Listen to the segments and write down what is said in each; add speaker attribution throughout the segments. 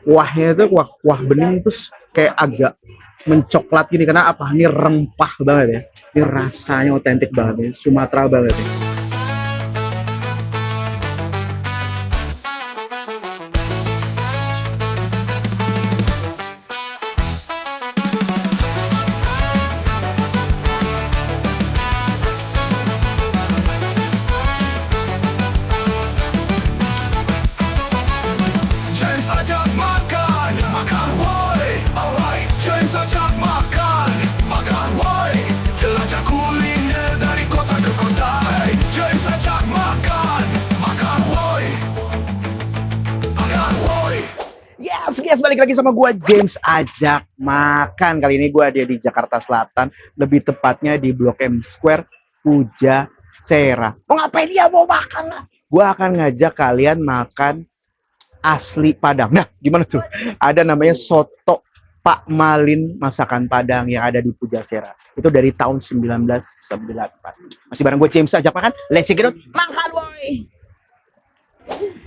Speaker 1: Kuahnya itu kuah bening terus kayak agak mencoklat gini karena apa? Ini rempah banget ya. Ini rasanya otentik banget nih, Sumatera banget ya.
Speaker 2: James ajak makan, makan woi, alright. James ajak makan, makan woi. Jelajah kuliner dari kota ke kota. Hey, James ajak makan, makan woi, makan woi.
Speaker 1: Yes, guys, balik lagi sama gua James ajak makan. Kali ini gua ada di Jakarta Selatan, lebih tepatnya di Blok M Square, Pujasera. Mau ngapain dia mau makan lah? Gua akan ngajak kalian makan asli Padang. Nah, gimana tuh? Ada namanya soto Pak Malin masakan Padang yang ada di Pujasera. Itu dari tahun 1994. Masih bareng gue James ajak makan. Let's check it out. Makan boy.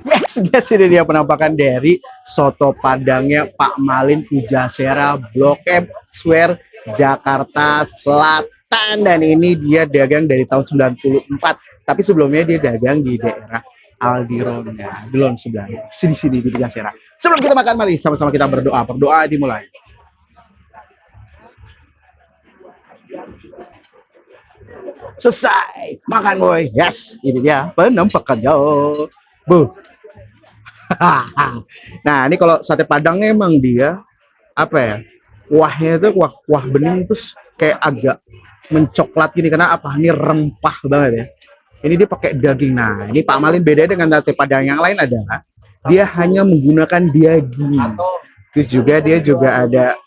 Speaker 1: Yes, guys, ini dia penampakan dari soto Padangnya Pak Malin Pujasera Blok M Square Jakarta Selatan, dan ini dia dagang dari tahun 94. Tapi sebelumnya dia dagang di daerah Aldironda, Gelon sebelah sini di Pujasera. Sebelum kita makan, mari sama-sama kita berdoa. Berdoa dimulai. Selesai makan boy. Yes, ini dia penampakannya. Bu. Nah, ini kalau sate Padangnya emang dia apa ya? Kuahnya itu kuah bening terus kayak agak mencoklat gini karena apa? Ini rempah banget ya. Ini dia pakai daging. Nah, ini Pak Malin beda dengan sate Padang yang lain adalah dia hanya menggunakan daging. Terus juga dia juga ada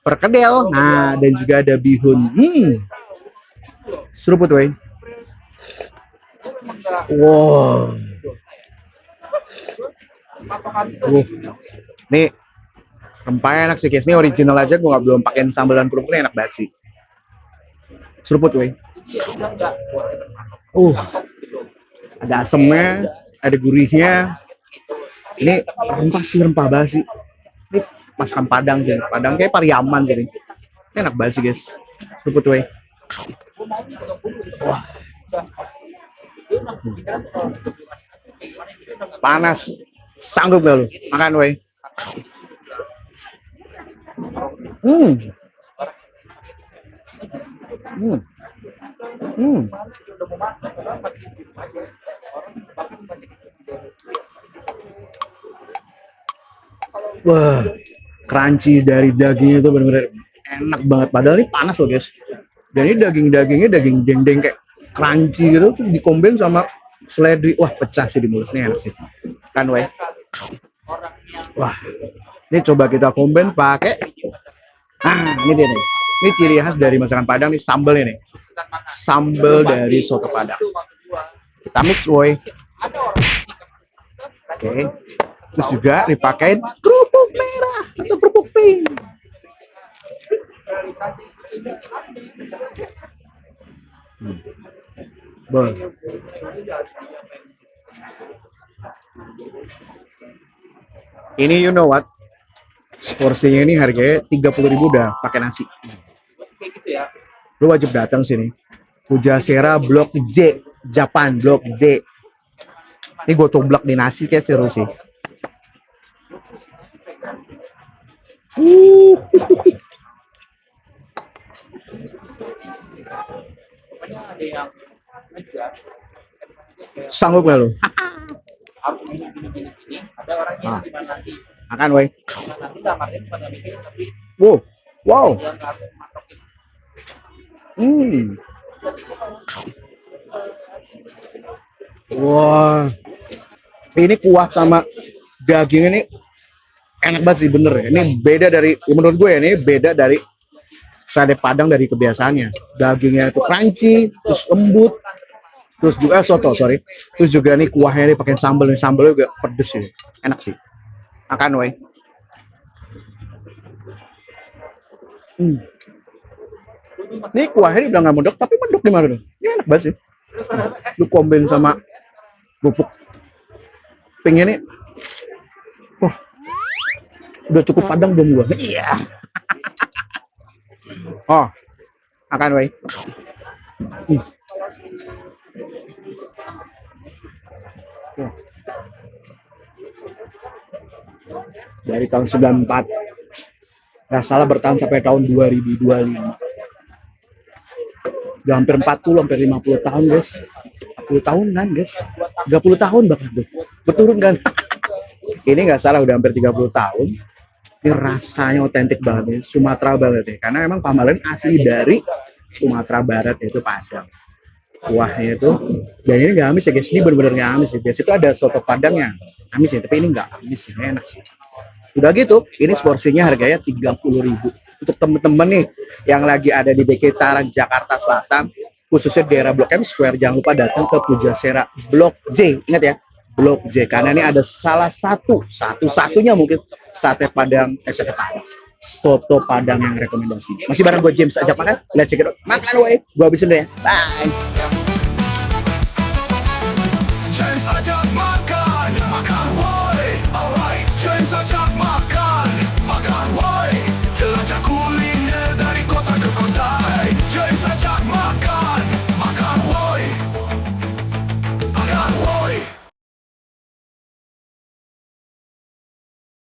Speaker 1: perkedel. Nah, dan juga ada bihun. Seruput, weh. Wow. Nih, rempahnya enak sih, guys. Ini original aja, gue belum pakein sambal dan kerupuknya, enak banget sih. Seruput, weh. Ada asemnya, ada gurihnya. Ini rempah sih, rempah banget sih. Ini masakan Padang sih. Padang kayak Pariaman sih. Ini enak banget sih, guys. Seruput, weh. Wah. Panas. Sanggup gak lu? Makan, weh. Wah, crunchy dari dagingnya itu benar-benar enak banget. Padahal ini panas loh, guys. Dan ini dagingnya daging dendeng kayak crunchy gitu, terus dikomben sama seledri. Wah, pecah sih di mulutnya, enak sih. Kan, weh. Wah, ini coba kita komben pakai. Ini dia nih. Ini ciri khas dari masakan Padang nih, sambal ini. Sambal dari soto Padang. Kita mix, woi. Oke. Terus juga dipakein kerupuk merah atau kerupuk pink. Ini you know what? Porsinya ini harganya 30.000 udah pakai nasi. Lu wajib datang sini. Pujasera Blok J, Japan Blok J. Ini gue coblak di nasi kayak seru sih. Sanggup gak lu? Makan, woi. Wow. Wah. Ini kuah sama daging ini enak banget sih, bener ya. Ini beda dari, menurut gue ya, ini beda dari sate Padang dari kebiasaannya. Dagingnya itu crunchy, terus lembut, terus juga terus juga nih kuahnya ini pakai sambal, nih sambalnya juga pedes sih, enak sih. Makan, woi. Ini kuahnya dibilang nggak medok, tapi medok di mana tuh? Ini enak banget sih. Lu komben sama kerupuk pinknya nih. Udah cukup padang belum gua? Iya. Oh, makan woi. Hmm. Tuh. Dari tahun 94. Nggak salah bertahan sampai tahun 2025. Udah hampir 40, hampir 50 tahun, guys. 40 tahunan, guys. 30 tahun bahkan tuh. Berturun kan? Ini nggak salah udah hampir 30 tahun. Ini rasanya otentik banget ya. Sumatera banget ya. Karena memang Pamalen asli dari Sumatera Barat, yaitu Padang. Kuahnya itu, dan ini nggak amis ya guys. Ini bener-bener nggak amis ya. Biasanya itu ada soto Padang yang amis ya. Tapi ini nggak amis ya. Ini enak sih. Udah gitu, ini porsinya harganya 30.000. Untuk temen-temen nih yang lagi ada di Bekitaran, Jakarta Selatan, khususnya di daerah Blok M Square, jangan lupa datang ke Pujasera Blok J. Ingat ya, Blok J. Karena ini ada salah satu-satunya mungkin sate Padang, sate Padang. Soto Padang yang rekomendasi. Masih bareng gue James Ajak Makan. Let's check it out. Makan woi. Gue habisin deh ya. Bye.